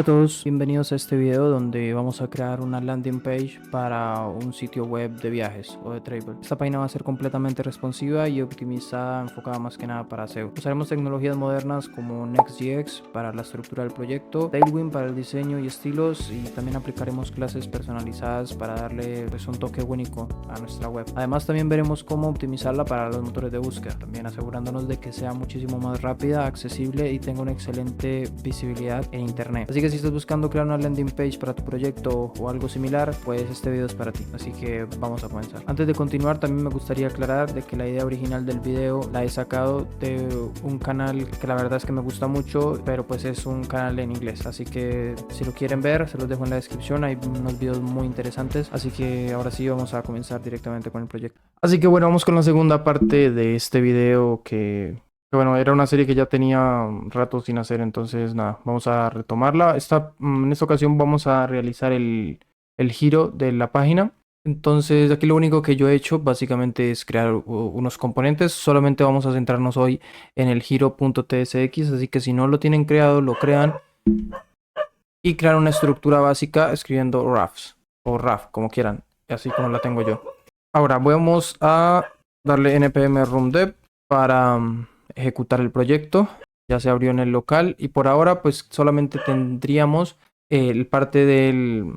Hola a todos, bienvenidos a este video donde vamos a crear una landing page para un sitio web de viajes o de travel. Esta página va a ser completamente responsiva y optimizada, enfocada más que nada para SEO. Usaremos tecnologías modernas como Next.js para la estructura del proyecto, Tailwind para el diseño y estilos, y también aplicaremos clases personalizadas para darle un toque único a nuestra web. Además también veremos cómo optimizarla para los motores de búsqueda, también asegurándonos de que sea muchísimo más rápida, accesible y tenga una excelente visibilidad en internet. Así que si estás buscando crear una landing page para tu proyecto o algo similar, pues este video es para ti. Así que vamos a comenzar. Antes de continuar, también me gustaría aclarar de que la idea original del video la he sacado de un canal que la verdad es que me gusta mucho, pero pues es un canal en inglés. Así que si lo quieren ver, se los dejo en la descripción. Hay unos videos muy interesantes. Así que ahora sí vamos a comenzar directamente con el proyecto. Así que bueno, vamos con la segunda parte de este video que bueno, era una serie que ya tenía rato sin hacer, entonces nada, vamos a retomarla. En esta ocasión vamos a realizar el giro de la página. Entonces aquí lo único que yo he hecho básicamente es crear unos componentes. Solamente vamos a centrarnos hoy en el giro.tsx, así que si no lo tienen creado, lo crean y crear una estructura básica escribiendo rafs o raf, como quieran, así como la tengo yo. Ahora vamos a darle npm run dev para ejecutar el proyecto. Ya se abrió en el local y por ahora pues solamente tendríamos el parte del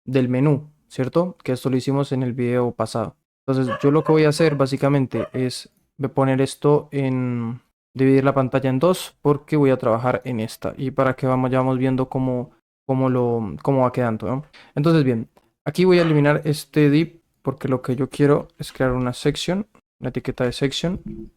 menú, ¿cierto? Que esto lo hicimos en el video pasado. Entonces yo lo que voy a hacer básicamente es poner esto en dividir la pantalla en dos, porque voy a trabajar en esta y para que vayamos viendo cómo va quedando, ¿no? Entonces bien, aquí voy a eliminar este div porque lo que yo quiero es crear una section, una etiqueta de section.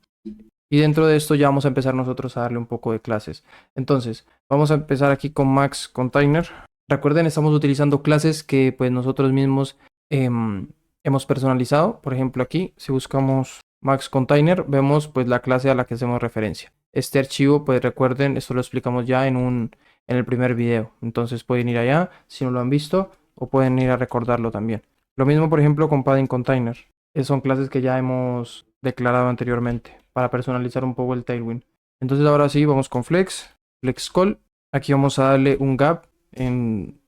Y dentro de esto ya vamos a empezar nosotros a darle un poco de clases. Entonces, vamos a empezar aquí con Max Container. Recuerden, estamos utilizando clases que pues nosotros mismos hemos personalizado. Por ejemplo, aquí, si buscamos Max Container, vemos pues la clase a la que hacemos referencia. Este archivo, pues recuerden, esto lo explicamos ya en el primer video. Entonces pueden ir allá si no lo han visto o pueden ir a recordarlo también. Lo mismo, por ejemplo, con Padding Container. Son clases que ya hemos declarado anteriormente para personalizar un poco el Tailwind. Entonces ahora sí, vamos con Flex Call. Aquí vamos a darle un gap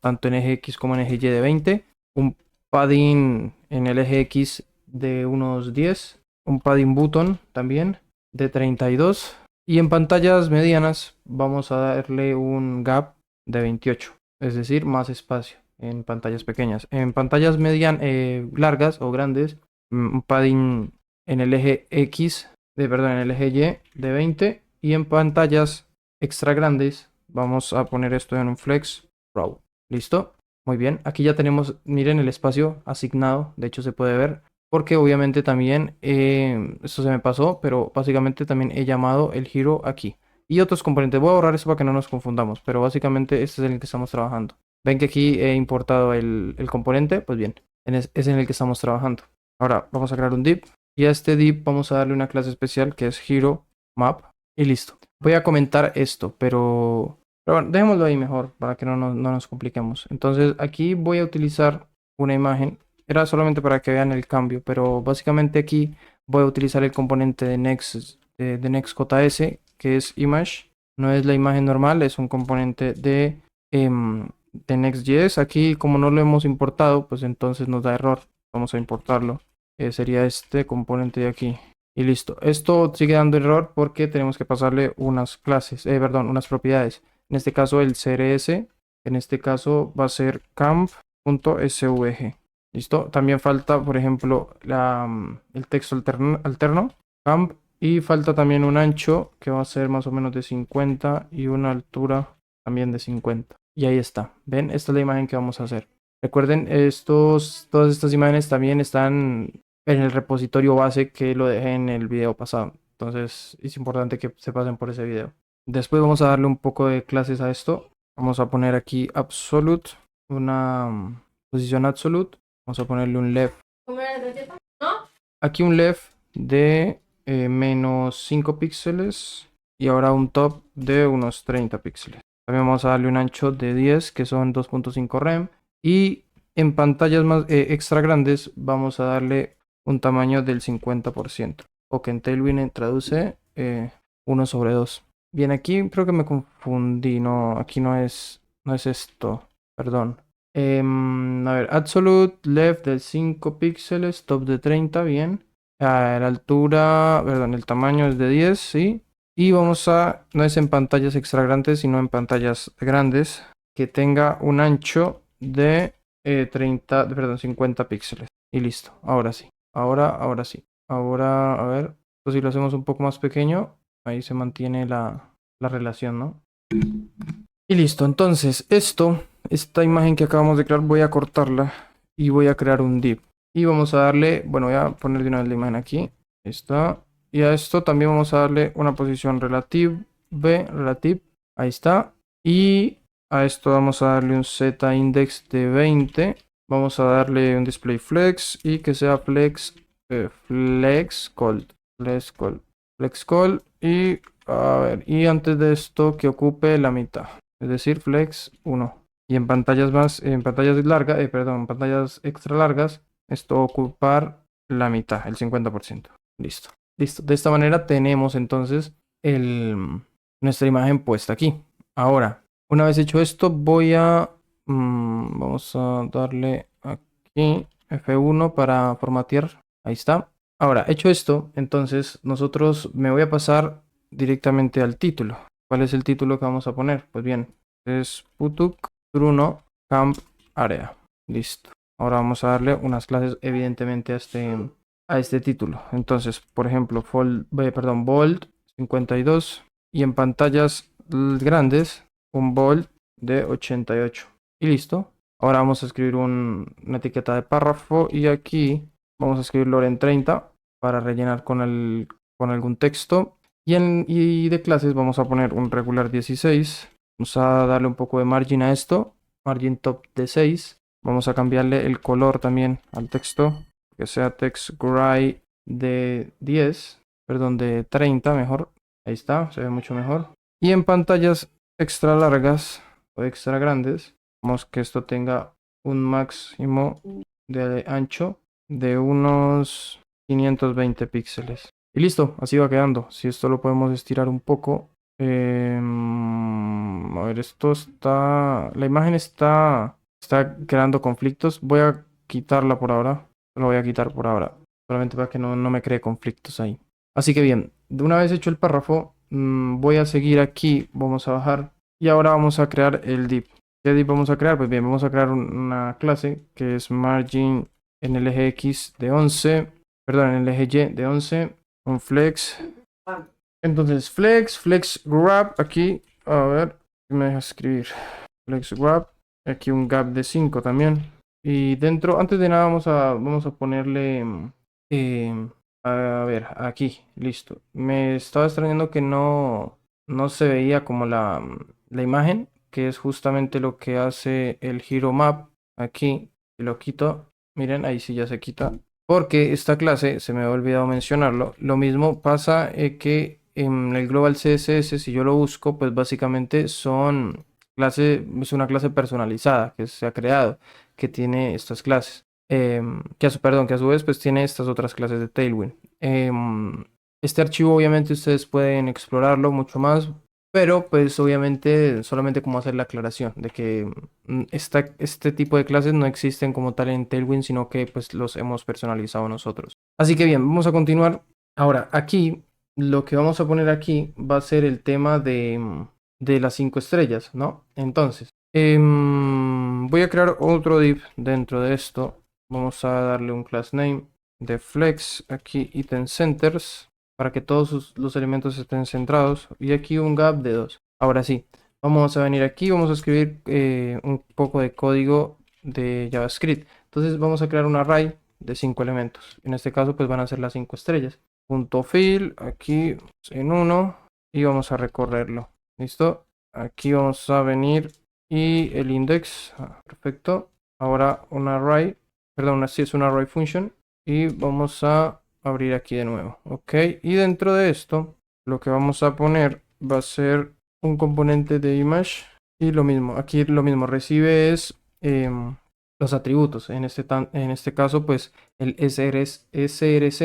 tanto en eje X como en eje Y de 20. Un padding en el eje X de unos 10. Un padding button también de 32. Y en pantallas medianas vamos a darle un gap de 28. Es decir, más espacio en pantallas pequeñas. En pantallas largas o grandes, un padding en el eje X, perdón, en el eje Y de 20. Y en pantallas extra grandes vamos a poner esto en un flex row. ¿Listo? Muy bien. Aquí ya tenemos, miren el espacio asignado. De hecho se puede ver. Porque obviamente también, esto se me pasó, pero básicamente también he llamado el giro aquí. Y otros componentes. Voy a borrar eso para que no nos confundamos. Pero básicamente este es el que estamos trabajando. Ven que aquí he importado el componente. Pues bien, es en el que estamos trabajando. Ahora vamos a crear un div. Y a este div vamos a darle una clase especial que es hero map. Y listo. Voy a comentar esto, pero bueno, dejémoslo ahí mejor para que no nos compliquemos. Entonces aquí voy a utilizar una imagen. Era solamente para que vean el cambio, pero básicamente aquí voy a utilizar el componente de Next.js, que es image. No es la imagen normal, es un componente de Next.js. Aquí, como no lo hemos importado, pues entonces nos da error. Vamos a importarlo. Sería este componente de aquí. Y listo. Esto sigue dando error porque tenemos que pasarle unas clases, unas propiedades. En este caso el CRS, en este caso va a ser camp.svg. ¿Listo? También falta, por ejemplo, el texto alterno, camp, y falta también un ancho que va a ser más o menos de 50 y una altura también de 50. Y ahí está. ¿Ven? Esta es la imagen que vamos a hacer. Recuerden, todas estas imágenes también están en el repositorio base que lo dejé en el video pasado. Entonces es importante que se pasen por ese video. Después vamos a darle un poco de clases a esto. Vamos a poner aquí absolute, una posición absolute. Vamos a ponerle un left. Aquí un left de menos 5 píxeles. Y ahora un top de unos 30 píxeles. También vamos a darle un ancho de 10, que son 2.5 rem. Y en pantallas más extra grandes vamos a darle un tamaño del 50%. O que en Tailwind traduce 1/2. Bien, aquí creo que me confundí. No, aquí no es No es esto, perdón. A ver, absolute left de 5 píxeles, top de 30, bien. La altura, perdón, el tamaño es de 10, sí. Y vamos a, no es en pantallas extra grandes, sino en pantallas grandes, que tenga un ancho de 50 píxeles. Y listo, ahora sí. Ahora sí. Ahora, a ver, pues si lo hacemos un poco más pequeño, ahí se mantiene la relación, ¿no? Y listo, entonces esta imagen que acabamos de crear, voy a cortarla y voy a crear un div. Y vamos a darle, bueno, voy a poner de una vez la imagen aquí. Ahí está. Y a esto también vamos a darle una posición relative, relative. Ahí está. Y a esto vamos a darle un z index de 20. Vamos a darle un display flex y que sea flex, flex call. Flex call. Flex call. Y a ver, y antes de esto que ocupe la mitad. Es decir, flex 1. Y en pantallas largas, perdón, en pantallas extra largas, esto va a ocupar la mitad, el 50%. Listo. Listo. De esta manera tenemos entonces nuestra imagen puesta aquí. Ahora, una vez hecho esto, vamos a darle aquí F1 para formatear. Ahí está. Ahora, hecho esto, entonces me voy a pasar directamente al título. ¿Cuál es el título que vamos a poner? Pues bien, es Putuk Bruno Camp Area. Listo. Ahora vamos a darle unas clases evidentemente a este título. Entonces, por ejemplo, bold 52 y en pantallas grandes un bold de 88. Y listo. Ahora vamos a escribir una etiqueta de párrafo y aquí vamos a escribirlo en 30 para rellenar con algún texto. Y de clases vamos a poner un regular 16. Vamos a darle un poco de margin a esto. Margin top de 6. Vamos a cambiarle el color también al texto. Que sea text gray de 10. Perdón, de 30 mejor. Ahí está, se ve mucho mejor. Y en pantallas extra largas o extra grandes, vamos que esto tenga un máximo de ancho de unos 520 píxeles. Y listo, así va quedando. Si esto lo podemos estirar un poco. A ver, la imagen está creando conflictos. Voy a quitarla por ahora. Lo voy a quitar por ahora. Solamente para que no me cree conflictos ahí. Así que bien, de una vez hecho el párrafo, voy a seguir aquí. Vamos a bajar. Y ahora vamos a crear el div. ¿Qué div vamos a crear? Pues bien, vamos a crear una clase que es margin en el eje X de 11. Perdón, en el eje Y de 11. Un flex. Entonces, flex grab aquí. A ver, me deja escribir. Flex grab. Aquí un gap de 5 también. Y dentro, antes de nada, vamos a ponerle. A ver, aquí, listo. Me estaba extrañando que no se veía como la imagen, que es justamente lo que hace el Hero Map. Aquí, si lo quito. Miren, ahí sí ya se quita. Porque esta clase, se me había olvidado mencionarlo, lo mismo pasa que en el Global CSS, si yo lo busco, pues básicamente es una clase personalizada que se ha creado, que tiene estas clases. Que a su vez pues tiene estas otras clases de Tailwind. Este archivo obviamente ustedes pueden explorarlo mucho más, pero pues obviamente solamente como hacer la aclaración de que este tipo de clases no existen como tal en Tailwind, sino que pues los hemos personalizado nosotros. Así que bien, vamos a continuar. Ahora, aquí, lo que vamos a poner aquí va a ser el tema de las 5 estrellas, ¿no? Entonces, voy a crear otro div dentro de esto. Vamos a darle un class name de flex, aquí item centers, para que todos los elementos estén centrados. Y aquí un gap de 2. Ahora sí, vamos a venir aquí, vamos a escribir un poco de código de JavaScript. Entonces vamos a crear un array de 5 elementos. En este caso pues van a ser las 5 estrellas. Punto fill, aquí en 1 y vamos a recorrerlo. ¿Listo? Aquí vamos a venir y el index, perfecto. Ahora un array, perdón, así es un array function y vamos a abrir aquí de nuevo, ok. Y dentro de esto lo que vamos a poner va a ser un componente de image y lo mismo, aquí lo mismo, recibe los atributos, en este caso pues el src,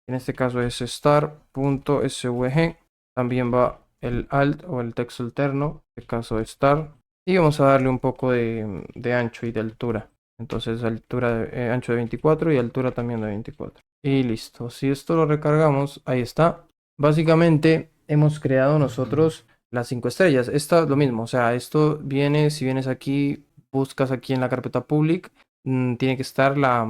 en este caso es star.svg, también va el alt o el texto alterno, en este caso star, Y vamos a darle un poco de ancho y de altura. Entonces ancho de 24 y altura también de 24. Y listo. Si esto lo recargamos, ahí está. Básicamente hemos creado nosotros las 5 estrellas. Esto es lo mismo. O sea, esto viene, si vienes aquí, buscas aquí en la carpeta public, tiene que estar la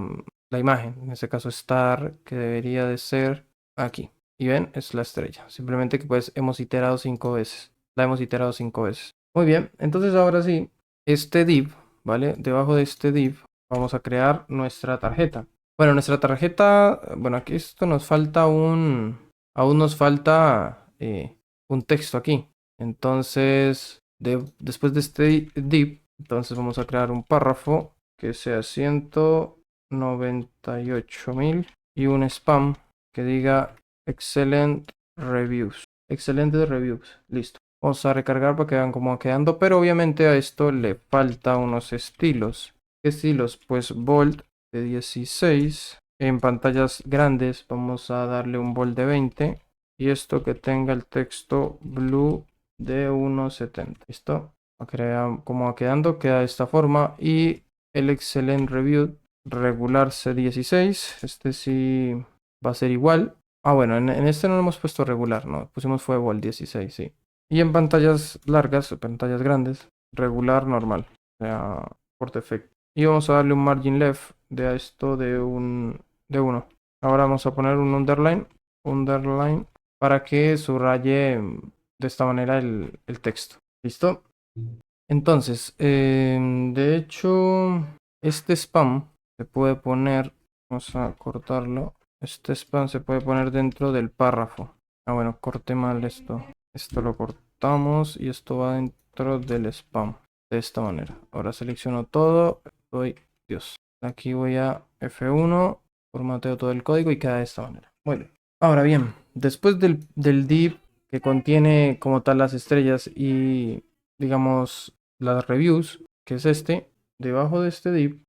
imagen. En este caso star, que debería de ser aquí. Y ven, es la estrella. Simplemente que pues hemos iterado 5 veces. La hemos iterado 5 veces. Muy bien, entonces ahora sí, este div, ¿vale? Debajo de este div vamos a crear nuestra tarjeta. Bueno, nuestra tarjeta, bueno, aquí esto nos falta aún nos falta un texto aquí. Entonces, después de este div, entonces vamos a crear un párrafo que sea 198.000 y un spam que diga excellent reviews. Excelentes reviews, listo. Vamos a recargar para que vean cómo va quedando, pero obviamente a esto le falta unos estilos. ¿Qué estilos? Pues bold de 16. En pantallas grandes vamos a darle un bold de 20. Y esto que tenga el texto blue de 1.70. ¿Listo? Como va quedando, queda de esta forma. Y el excellent review regular C16. Este sí va a ser igual. Ah, bueno, en este no lo hemos puesto regular, no. Pusimos fue bold 16, sí. Y en pantallas largas, pantallas grandes, regular normal, o sea, por defecto. Y vamos a darle un margin left de a esto de 1. Ahora vamos a poner un underline, para que subraye de esta manera el texto. ¿Listo? Entonces, de hecho, este spam se puede poner, vamos a cortarlo. Este spam se puede poner dentro del párrafo. Ah, bueno, corté mal esto. Esto lo cortamos y esto va dentro del spam. De esta manera. Ahora selecciono todo. Doy Dios. Aquí voy a F1. Formateo todo el código y queda de esta manera. Muy bien. Ahora bien, después del div que contiene como tal las estrellas y digamos las reviews, que es este, debajo de este div,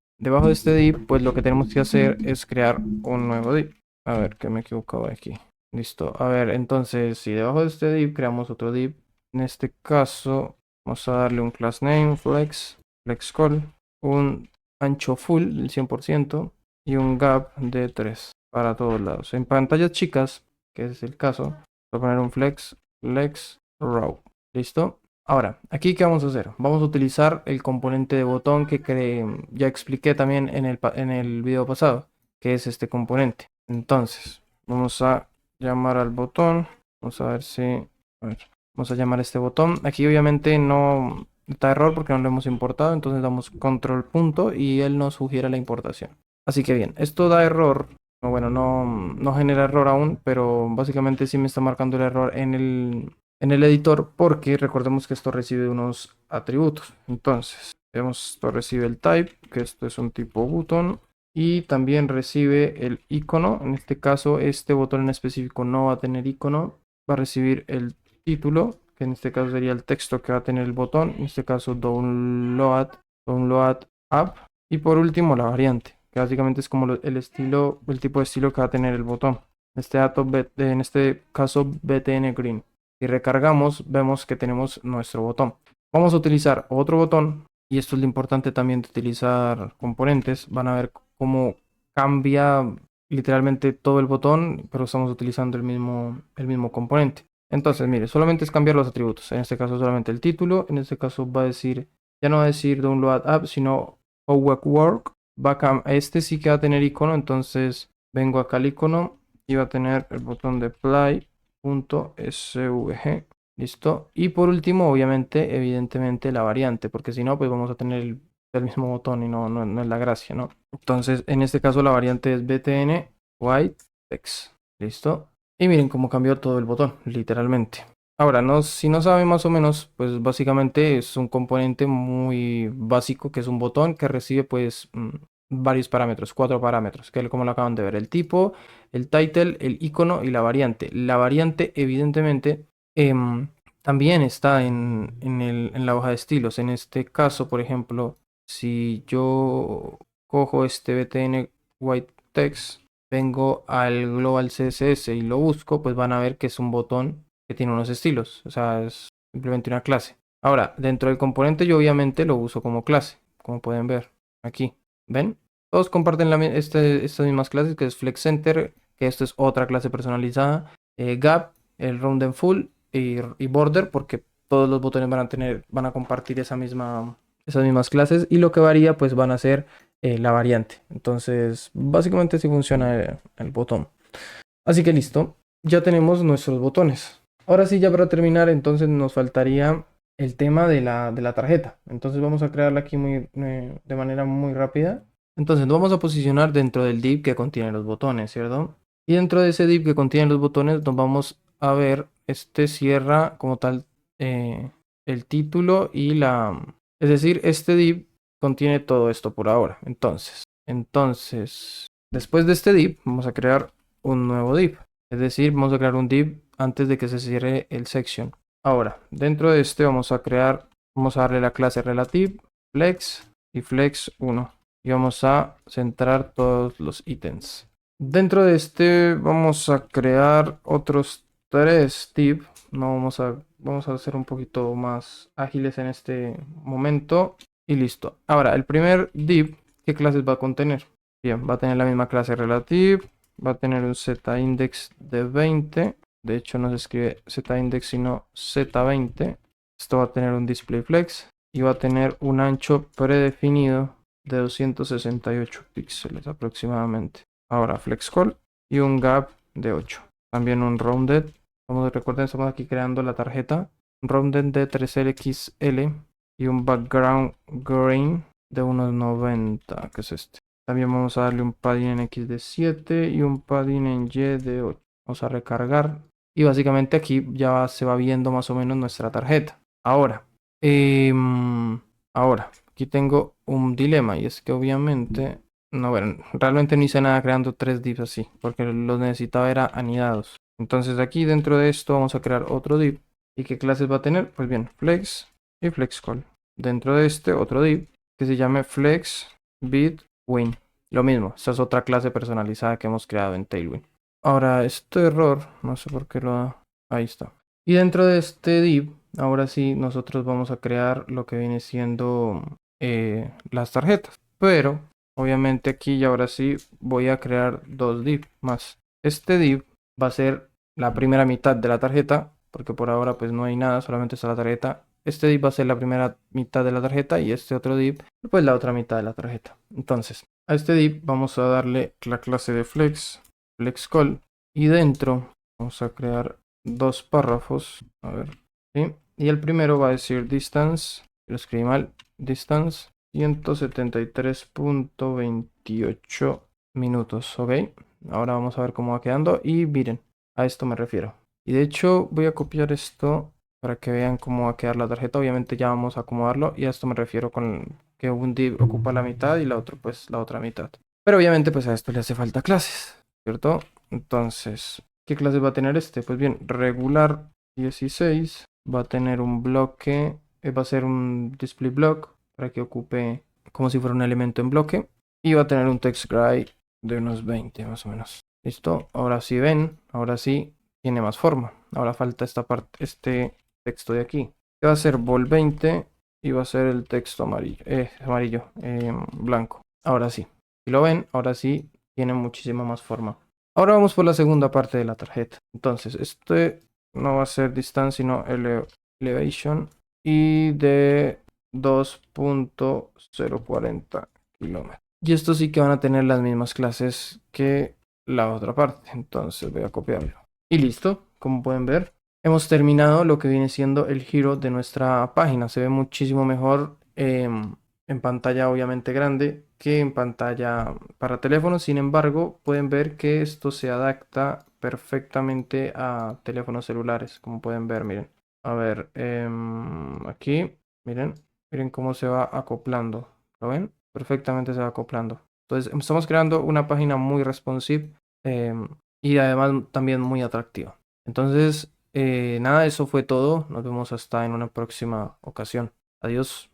pues lo que tenemos que hacer es crear un nuevo div. A ver, que me he equivocado aquí. Listo. A ver, entonces, si debajo de este div creamos otro div, en este caso vamos a darle un class name, flex call, un ancho full del 100% y un gap de 3 para todos lados. En pantallas chicas, que es el caso, voy a poner un flex row. ¿Listo? Ahora, aquí ¿qué vamos a hacer? Vamos a utilizar el componente de botón que ya expliqué también en el video pasado, que es este componente. Entonces, vamos a llamar al botón. Vamos a ver si... A ver, vamos a llamar a este botón. Aquí obviamente no da error porque no lo hemos importado, entonces damos control punto y él nos sugiere la importación. Así que bien, esto da error. Bueno, no genera error aún, pero básicamente sí me está marcando el error en el editor porque recordemos que esto recibe unos atributos. Entonces, esto recibe el type, que esto es un tipo button, y también recibe el icono. En este caso, este botón en específico no va a tener icono, va a recibir el título, que en este caso sería el texto que va a tener el botón, en este caso download app, y por último la variante, que básicamente es como el tipo de estilo que va a tener el botón. En este caso BTN Green. Si recargamos, vemos que tenemos nuestro botón. Vamos a utilizar otro botón, y esto es lo importante también de utilizar componentes. Van a ver cómo cambia literalmente todo el botón, pero estamos utilizando el mismo componente. Entonces, mire, solamente es cambiar los atributos. En este caso solamente el título. En este caso va a decir, ya no va a decir download app, sino work. Este sí que va a tener icono, entonces vengo acá al icono y va a tener el botón de play.svg. Listo. Y por último, obviamente, evidentemente la variante, porque si no, pues vamos a tener el mismo botón y no es la gracia, ¿no? Entonces, en este caso la variante es btn white text. Listo. Y miren cómo cambió todo el botón, literalmente. Ahora, si no saben más o menos, pues básicamente es un componente muy básico que es un botón que recibe pues varios parámetros, 4 parámetros, que es como lo acaban de ver, el tipo, el title, el icono y la variante. La variante evidentemente también está en la hoja de estilos. En este caso, por ejemplo, si yo cojo este btn white text, vengo al global css y lo busco, pues van a ver que es un botón que tiene unos estilos, o sea, es simplemente una clase. Ahora, dentro del componente yo obviamente lo uso como clase, como pueden ver aquí. ¿Ven? Todos comparten estas mismas clases, que es Flex Center, que esto es otra clase personalizada, Gap, el Round and Full y Border, porque todos los botones van a compartir esas mismas clases, y lo que varía pues van a ser la variante. Entonces, básicamente así funciona el botón. Así que listo, ya tenemos nuestros botones. Ahora sí, ya para terminar, entonces nos faltaría el tema de la tarjeta. Entonces vamos a crearla aquí de manera muy rápida. Entonces nos vamos a posicionar dentro del div que contiene los botones, ¿cierto? Y dentro de ese div que contiene los botones nos vamos a ver, este cierra como tal el título y Es decir, este div contiene todo esto por ahora. Entonces, después de este div vamos a crear un nuevo div. Es decir, vamos a crear un div antes de que se cierre el section. Ahora, dentro de este vamos a darle la clase relative, flex y flex1. Y vamos a centrar todos los ítems. Dentro de este vamos a crear otros 3 div. No vamos a ser un poquito más ágiles en este momento. Y listo. Ahora, el primer div, ¿qué clases va a contener? Bien, va a tener la misma clase relative, va a tener un z-index de 20. De hecho, no se escribe z-index sino z20. Esto va a tener un display flex y va a tener un ancho predefinido de 268 píxeles aproximadamente. Ahora flex call y un gap de 8. También un rounded. Recuerden, estamos aquí creando la tarjeta. Un rounded de 3LXL y un background grain de unos 90, que es este. También vamos a darle un padding en X de 7 y un padding en Y de 8. Vamos a recargar. Y básicamente aquí ya se va viendo más o menos nuestra tarjeta. Ahora, aquí tengo un dilema, y es que obviamente, no, bueno, realmente no hice nada creando 3 divs así, porque los necesitaba era anidados. Entonces aquí dentro de esto vamos a crear otro div. ¿Y qué clases va a tener? Pues bien, flex y flex call. Dentro de este otro div que se llame flex bit win. Lo mismo, esta es otra clase personalizada que hemos creado en Tailwind. Ahora, este error, no sé por qué lo da. Ahí está. Y dentro de este div, ahora sí, nosotros vamos a crear lo que viene siendo las tarjetas. Pero, obviamente aquí y ahora sí voy a crear 2 div más. Este div va a ser la primera mitad de la tarjeta, porque por ahora pues no hay nada, solamente está la tarjeta. Este div va a ser la primera mitad de la tarjeta y este otro div pues la otra mitad de la tarjeta. Entonces, a este div vamos a darle la clase de flex call, y dentro vamos a crear 2 párrafos. A ver, ¿sí? Y el primero va a decir distance, lo escribí mal, distance 173.28 minutos, ¿ok? Ahora vamos a ver cómo va quedando y miren, a esto me refiero. Y de hecho voy a copiar esto para que vean cómo va a quedar la tarjeta. Obviamente ya vamos a acomodarlo, y a esto me refiero con que un div ocupa la mitad y la otra pues la otra mitad. Pero obviamente pues a esto le hace falta clases, ¿cierto? Entonces, ¿qué clases va a tener este? Pues bien, regular 16 va a tener un bloque, va a ser un display block para que ocupe como si fuera un elemento en bloque, y va a tener un text gray de unos 20 más o menos. ¿Listo? Ahora sí ven, ahora sí tiene más forma. Ahora falta esta parte, este texto de aquí, que va a ser bol 20 y va a ser el texto blanco. Ahora sí, si lo ven, ahora sí tiene muchísima más forma. Ahora vamos por la segunda parte de la tarjeta. Entonces, este no va a ser distance, sino elevation, y de 2.040 kilómetros. Y estos sí que van a tener las mismas clases que la otra parte. Entonces voy a copiarlo. Y listo, como pueden ver, hemos terminado lo que viene siendo el giro de nuestra página. Se ve muchísimo mejor en pantalla obviamente grande que en pantalla para teléfonos. Sin embargo, pueden ver que esto se adapta perfectamente a teléfonos celulares, como pueden ver, miren. A ver, aquí, miren cómo se va acoplando. ¿Lo ven? Perfectamente se va acoplando. Entonces, estamos creando una página muy responsive, y además también muy atractiva. Entonces, nada, eso fue todo. Nos vemos hasta en una próxima ocasión. Adiós.